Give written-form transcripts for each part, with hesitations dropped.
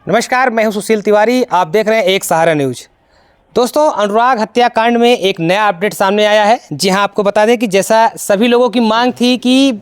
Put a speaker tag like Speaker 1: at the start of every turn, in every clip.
Speaker 1: नमस्कार, मैं हूं सुशील तिवारी। आप देख रहे हैं एक सहारा न्यूज। दोस्तों, अनुराग हत्याकांड में एक नया अपडेट सामने आया है। जी हां, आपको बता दें कि जैसा सभी लोगों की मांग थी कि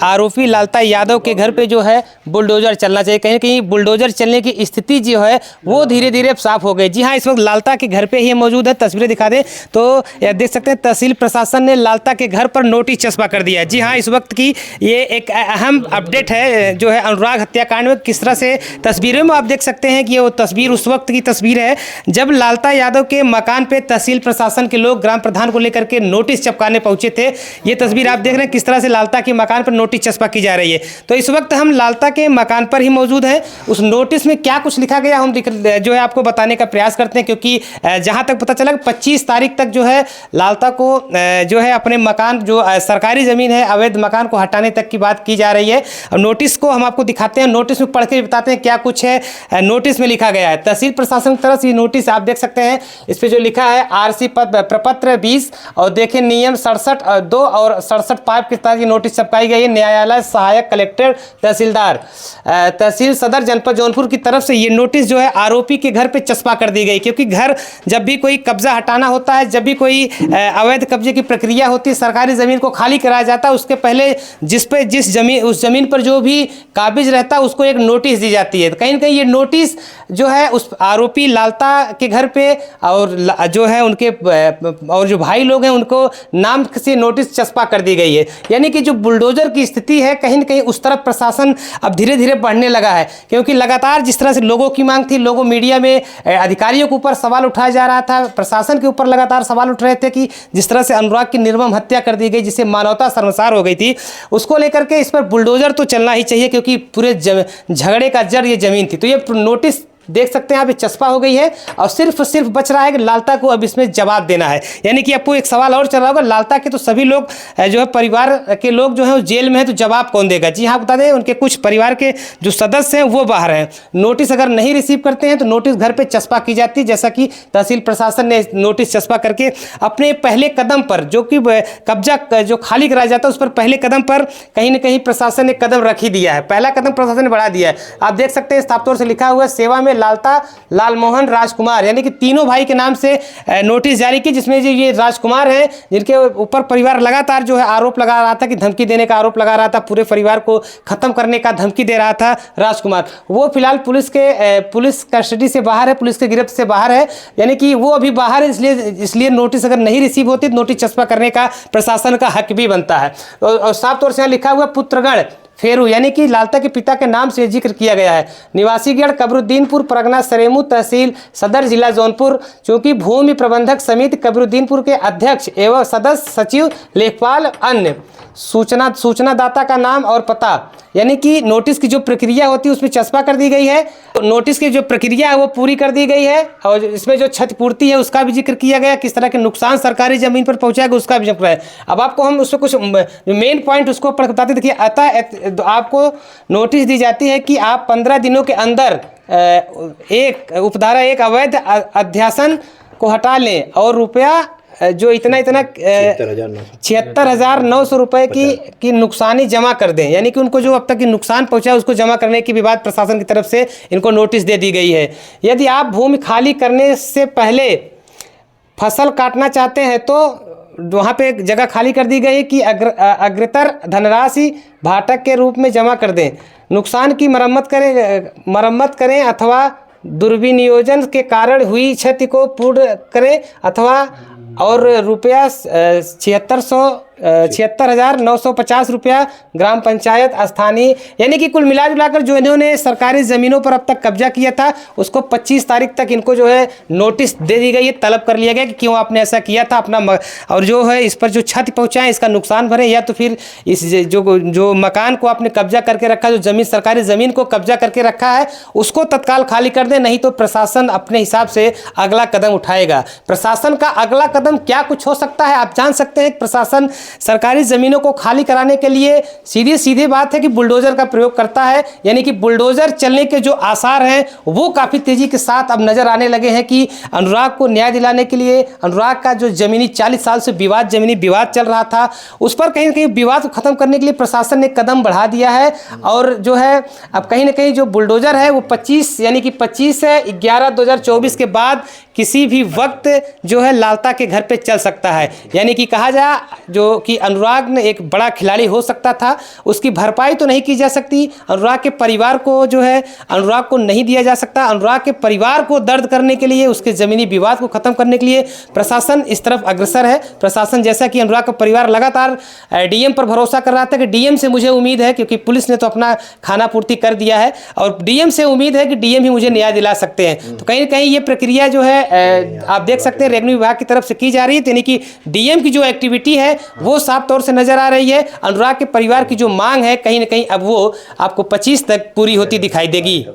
Speaker 1: आरोपी लालता यादव के घर पे जो है बुलडोजर चलना चाहिए, कहीं कहीं बुलडोजर चलने की स्थिति जो है वो धीरे धीरे साफ हो गई। जी हां, इस वक्त लालता के घर पे ही मौजूद है। तस्वीरें दिखा दें तो यह देख सकते हैं, तहसील प्रशासन ने लालता के घर पर नोटिस चस्पा कर दिया है। जी हाँ, इस वक्त की ये एक अहम अपडेट है जो है अनुराग हत्याकांड में। किस तरह से तस्वीरों में आप देख सकते हैं कि ये वो तस्वीर उस वक्त की तस्वीर है जब लालता यादव के मकान पे तहसील प्रशासन के लोग ग्राम प्रधान को लेकर के नोटिस चिपकाने पहुंचे थे। ये तस्वीर आप देख रहे हैं किस तरह से लालता के मकान पर नोटिस चस्पा की जा रही है। तो इस वक्त हम लालता के मकान पर ही मौजूद हैं। उस नोटिस में क्या कुछ लिखा गया हम जो है आपको बताने का प्रयास करते हैं, क्योंकि जहां तक पता चला 25 तारीख तक जो है लालता को जो है अपने मकान जो सरकारी जमीन है अवैध मकान को हटाने तक की बात की जा रही है। और नोटिस को हम आपको दिखाते हैं, नोटिस में पढ़ के बताते हैं क्या कुछ है नोटिस में लिखा गया है। तहसील प्रशासन की तरफ से नोटिस आप देख सकते हैं, इस पे जो लिखा है आरसी प्रपत्र 20 और देखें नियम 67(2) और 67(5) के तहत ये नोटिस छपकाई गई है। न्यायालय सहायक कलेक्टर तहसीलदार तहसील सदर जनपद जौनपुर की तरफ से ये नोटिस जो है आरोपी के घर पे चस्पा कर दी गई। क्योंकि घर जब भी कोई कब्जा हटाना होता है, जब भी कोई अवैध कब्जे की प्रक्रिया होती है, सरकारी जमीन को खाली कराया जाता है, उसके पहले उस जमीन पर जो भी काबिज रहता है उसको एक नोटिस दी जाती है। कहीं ना कहीं ये नोटिस जो है उस आरोपी लालता के घर पे और जो है उनके और जो भाई लोग हैं उनको नाम से नोटिस चस्पा कर दी गई है। यानी कि जो बुलडोजर की स्थिति है कहीं ना कहीं उस तरफ प्रशासन अब धीरे धीरे बढ़ने लगा है। क्योंकि लगातार जिस तरह से लोगों की मांग थी, लोगों मीडिया में अधिकारियों के ऊपर सवाल उठाया जा रहा था, प्रशासन के ऊपर लगातार सवाल उठ रहे थे कि जिस तरह से अनुराग की निर्मम हत्या कर दी गई, जिससे मानवता शर्मसार हो गई थी, उसको लेकर के इस पर बुलडोजर तो चलना ही चाहिए। क्योंकि पूरे झगड़े का जड़ ये जमीन थी। तो ये नोटिस देख सकते हैं आप, चस्पा हो गई है और सिर्फ बच रहा है कि लालता को अब इसमें जवाब देना है। यानी कि आपको एक सवाल और चल रहा होगा, लालता के तो सभी लोग जो है परिवार के लोग जो है जेल में है, तो जवाब कौन देगा। जी हाँ, बता दें उनके कुछ परिवार के जो सदस्य हैं वो बाहर हैं। नोटिस अगर नहीं रिसीव करते हैं तो नोटिस घर पर चस्पा की जाती है। जैसा कि तहसील प्रशासन ने नोटिस चस्पा करके अपने पहले कदम पर जो कि कब्जा जो खाली कराया जाता है उस पर पहले कदम पर कहीं ना कहीं प्रशासन ने कदम रख ही दिया है। पहला कदम प्रशासन ने बढ़ा दिया है। आप देख सकते हैं साफ तौर से लिखा हुआ है सेवा में लालता लालमोहन राजकुमार, यानी कि तीनों भाई के नाम से नोटिस जारी की, जिसमें जो ये राजकुमार हैं जिनके ऊपर परिवार लगातार जो है आरोप लगा रहा था कि धमकी देने का आरोप लगा रहा था, पूरे परिवार को खत्म करने का धमकी दे रहा था राजकुमार। वो फिलहाल पुलिस कस्टडी से बाहर है, पुलिस के गिरफ्त से बाहर है। यानी कि वो अभी बाहर है, इसलिए नोटिस अगर नहीं रिसीव होती तो नोटिस चस्पा करने का प्रशासन का हक भी बनता है। और साफ तौर से यहाँ लिखा हुआ पुत्रगण फेरू, यानी कि लालता के पिता के नाम से जिक्र किया गया है। निवासी गढ़ कबरुद्दीनपुर, परगना सरेमू, तहसील सदर, जिला जौनपुर। चूंकि भूमि प्रबंधक समिति कबरुद्दीनपुर के अध्यक्ष एवं सदस्य, सचिव, लेखपाल, अन्य सूचनादाता का नाम और पता, यानी कि नोटिस की जो प्रक्रिया होती है उसमें चस्पा कर दी गई है। नोटिस की जो प्रक्रिया है वो पूरी कर दी गई है। और इसमें जो क्षतिपूर्ति है उसका भी जिक्र किया गया, किस तरह के नुकसान सरकारी जमीन पर पहुंचाएगा उसका भी जिक्र है। अब आपको हम उसमें कुछ मेन पॉइंट उसको बताते। देखिए, अतः आपको नोटिस दी जाती है कि आप 15 दिनों के अंदर एक उपधारा 1 अवैध अध्यासन को हटा लें और रुपया जो इतना 76,900 रुपये की नुकसानी जमा कर दें। यानी कि उनको जो अब तक नुकसान पहुंचा उसको जमा करने की भी बात प्रशासन की तरफ से इनको नोटिस दे दी गई है। यदि आप भूमि खाली करने से पहले फसल काटना चाहते हैं तो वहाँ पे एक जगह खाली कर दी गई है कि अग्रतर धनराशि भाटक के रूप में जमा कर दें। नुकसान की मरम्मत करें अथवा दुर्विनियोजन के कारण हुई क्षति को पूर्ण करें अथवा और रुपया 76,950 रुपया ग्राम पंचायत स्थानीय, यानी कि कुल मिलाकर जो इन्होंने सरकारी ज़मीनों पर अब तक कब्जा किया था उसको 25 तारीख तक इनको जो है नोटिस दे दी गई है। तलब कर लिया गया कि क्यों आपने ऐसा किया था अपना, और जो है इस पर जो क्षति पहुँचाएँ इसका नुकसान भरें, या तो फिर इस जो मकान को आपने कब्जा करके रखा, जो जमीन सरकारी ज़मीन को कब्जा करके रखा है उसको तत्काल खाली कर दें, नहीं तो प्रशासन अपने हिसाब से अगला कदम उठाएगा। प्रशासन का अगला कदम क्या कुछ हो सकता है आप जान सकते हैं। प्रशासन सरकारी ज़मीनों को खाली कराने के लिए सीधी बात है कि बुलडोज़र का प्रयोग करता है, यानी कि बुलडोज़र चलने के जो आसार हैं वो काफ़ी तेज़ी के साथ अब नज़र आने लगे हैं कि अनुराग को न्याय दिलाने के लिए, अनुराग का जो ज़मीनी 40 साल से ज़मीनी विवाद चल रहा था, उस पर कहीं ना कहीं विवाद को ख़त्म करने के लिए प्रशासन ने कदम बढ़ा दिया है। और जो है अब कहीं ना कहीं जो बुलडोज़र है वो 25/11/2024 के बाद किसी भी वक्त जो है लालता के घर पे चल सकता है। यानी कि कहा जाए जो कि अनुराग ने एक बड़ा खिलाड़ी हो सकता था, उसकी भरपाई तो नहीं की जा सकती, अनुराग के परिवार को जो है अनुराग को नहीं दिया जा सकता। अनुराग के परिवार को दर्द करने के लिए, उसके ज़मीनी विवाद को ख़त्म करने के लिए प्रशासन इस तरफ अग्रसर है। प्रशासन जैसा कि अनुराग का परिवार लगातार डीएम पर भरोसा कर रहा था कि डीएम से मुझे उम्मीद है, क्योंकि पुलिस ने तो अपना खाना पूर्ति कर दिया है, और डीएम से उम्मीद है कि डीएम ही मुझे न्याय दिला सकते हैं। तो कहीं ना कहीं ये प्रक्रिया जो है आप देख सकते हैं रेवेन्यू विभाग की तरफ से की जा रही है, यानी कि डीएम की जो एक्टिविटी है वो साफ तौर से नजर आ रही है। अनुराग के परिवार की जो मांग है कहीं ना कहीं अब वो आपको 25 तक पूरी होती दिखाई देगी।